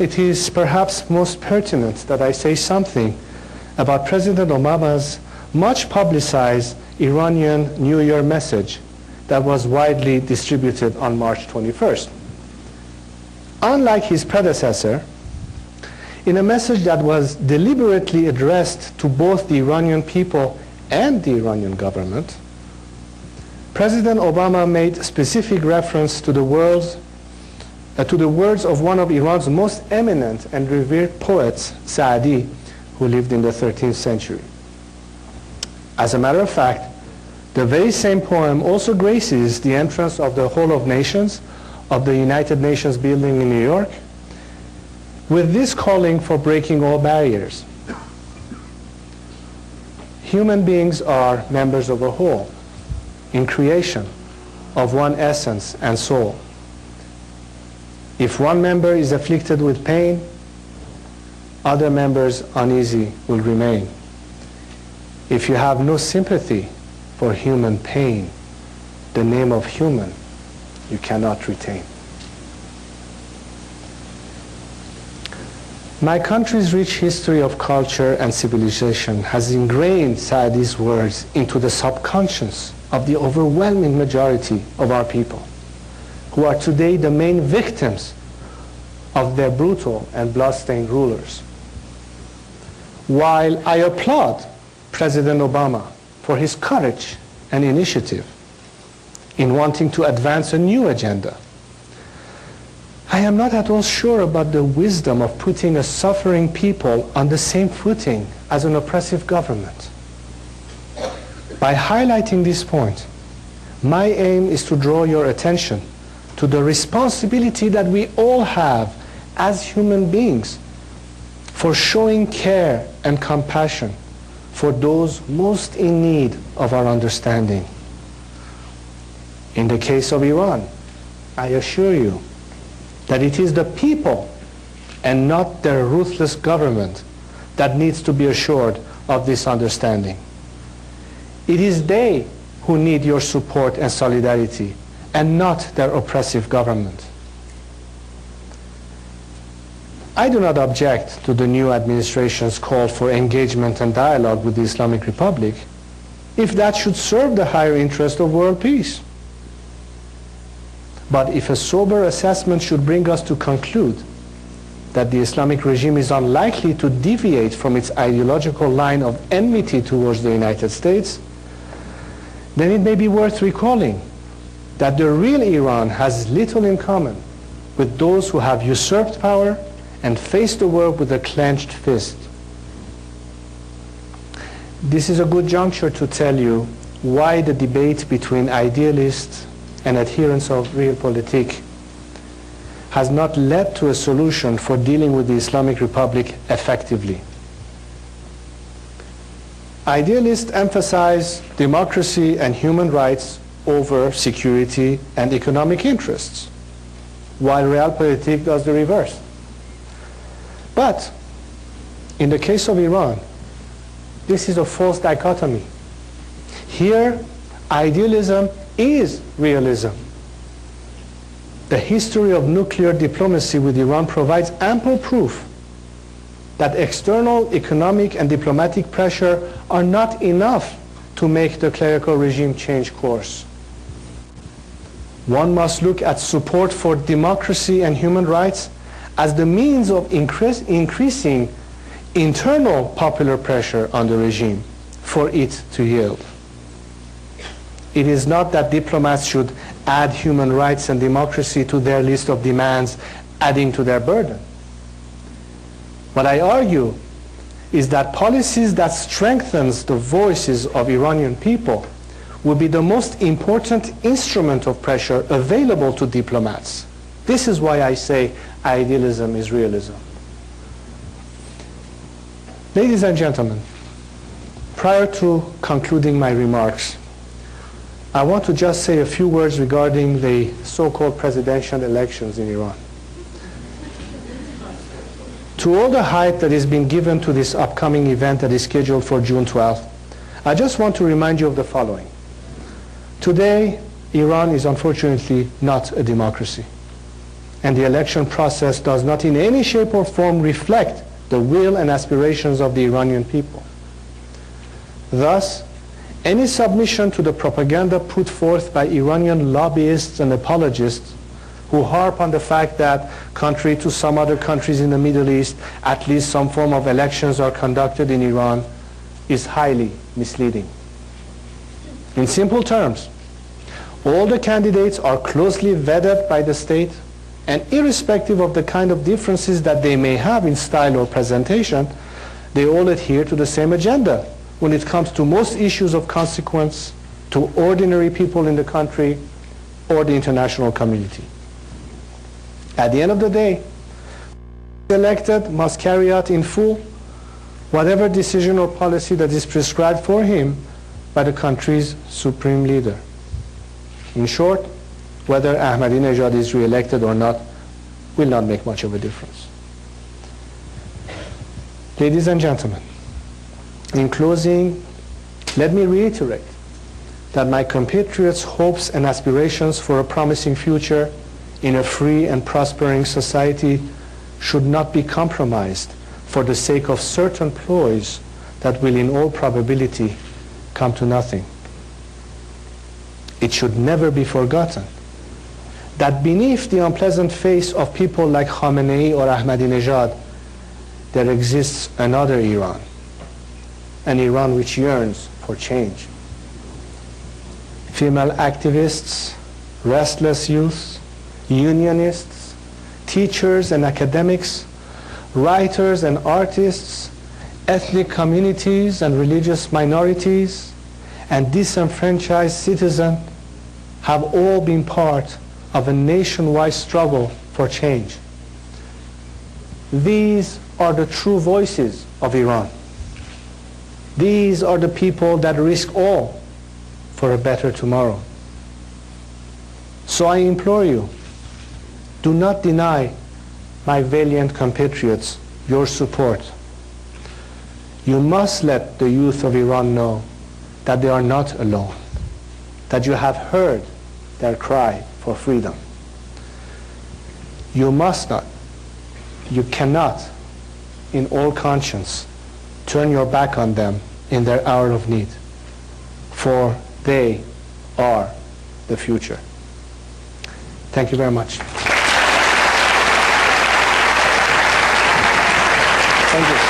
it is perhaps most pertinent that I say something about President Obama's much publicized Iranian New Year message that was widely distributed on March 21st. Unlike his predecessor, in a message that was deliberately addressed to both the Iranian people and the Iranian government, President Obama made specific reference to the words of one of Iran's most eminent and revered poets, Saadi, who lived in the 13th century. As a matter of fact, the very same poem also graces the entrance of the Hall of Nations of the United Nations building in New York, with this calling for breaking all barriers. Human beings are members of a whole, in creation, of one essence and soul. If one member is afflicted with pain, other members uneasy will remain. If you have no sympathy for human pain, the name of human you cannot retain. My country's rich history of culture and civilization has ingrained Saadi's words into the subconscious of the overwhelming majority of our people, who are today the main victims of their brutal and bloodstained rulers. While I applaud President Obama for his courage and initiative in wanting to advance a new agenda, I am not at all sure about the wisdom of putting a suffering people on the same footing as an oppressive government. By highlighting this point, my aim is to draw your attention to the responsibility that we all have as human beings for showing care and compassion for those most in need of our understanding. In the case of Iran, I assure you that it is the people and not their ruthless government that needs to be assured of this understanding. It is they who need your support and solidarity, and not their oppressive government. I do not object to the new administration's call for engagement and dialogue with the Islamic Republic, if that should serve the higher interest of world peace. But if a sober assessment should bring us to conclude that the Islamic regime is unlikely to deviate from its ideological line of enmity towards the United States, then it may be worth recalling that the real Iran has little in common with those who have usurped power and faced the world with a clenched fist. This is a good juncture to tell you why the debate between idealists and adherents of realpolitik has not led to a solution for dealing with the Islamic Republic effectively. Idealists emphasize democracy and human rights over security and economic interests, while realpolitik does the reverse. But in the case of Iran, this is a false dichotomy. Here, idealism is realism. The history of nuclear diplomacy with Iran provides ample proof that external economic and diplomatic pressure are not enough to make the clerical regime change course. One must look at support for democracy and human rights as the means of increasing internal popular pressure on the regime for it to yield. It is not that diplomats should add human rights and democracy to their list of demands, adding to their burden. What I argue is that policies that strengthens the voices of Iranian people will be the most important instrument of pressure available to diplomats. This is why I say idealism is realism. Ladies and gentlemen, prior to concluding my remarks, I want to just say a few words regarding the so-called presidential elections in Iran. To all the hype that is being given to this upcoming event that is scheduled for June 12th, I just want to remind you of the following. Today, Iran is unfortunately not a democracy. and the election process does not in any shape or form reflect the will and aspirations of the Iranian people. Thus, any submission to the propaganda put forth by Iranian lobbyists and apologists who harp on the fact that, contrary to some other countries in the Middle East, at least some form of elections are conducted in Iran, is highly misleading. In simple terms, all the candidates are closely vetted by the state, and irrespective of the kind of differences that they may have in style or presentation, they all adhere to the same agenda when it comes to most issues of consequence to ordinary people in the country or the international community. At the end of the day, the elected must carry out in full whatever decision or policy that is prescribed for him by the country's supreme leader. In short, whether Ahmadinejad is re-elected or not will not make much of a difference. Ladies and gentlemen, in closing, let me reiterate that my compatriots' hopes and aspirations for a promising future in a free and prospering society should not be compromised for the sake of certain ploys that will in all probability come to nothing. It should never be forgotten that beneath the unpleasant face of people like Khamenei or Ahmadinejad, there exists another Iran, an Iran which yearns for change. Female activists, restless youth, unionists, teachers and academics, writers and artists, ethnic communities and religious minorities, and disenfranchised citizens have all been part of a nationwide struggle for change. These are the true voices of Iran. These are the people that risk all for a better tomorrow. So I implore you, do not deny my valiant compatriots your support. You must let the youth of Iran know that they are not alone, that you have heard their cry for freedom. You must not, you cannot, in all conscience, turn your back on them in their hour of need, for they are the future. Thank you very much. Thank you.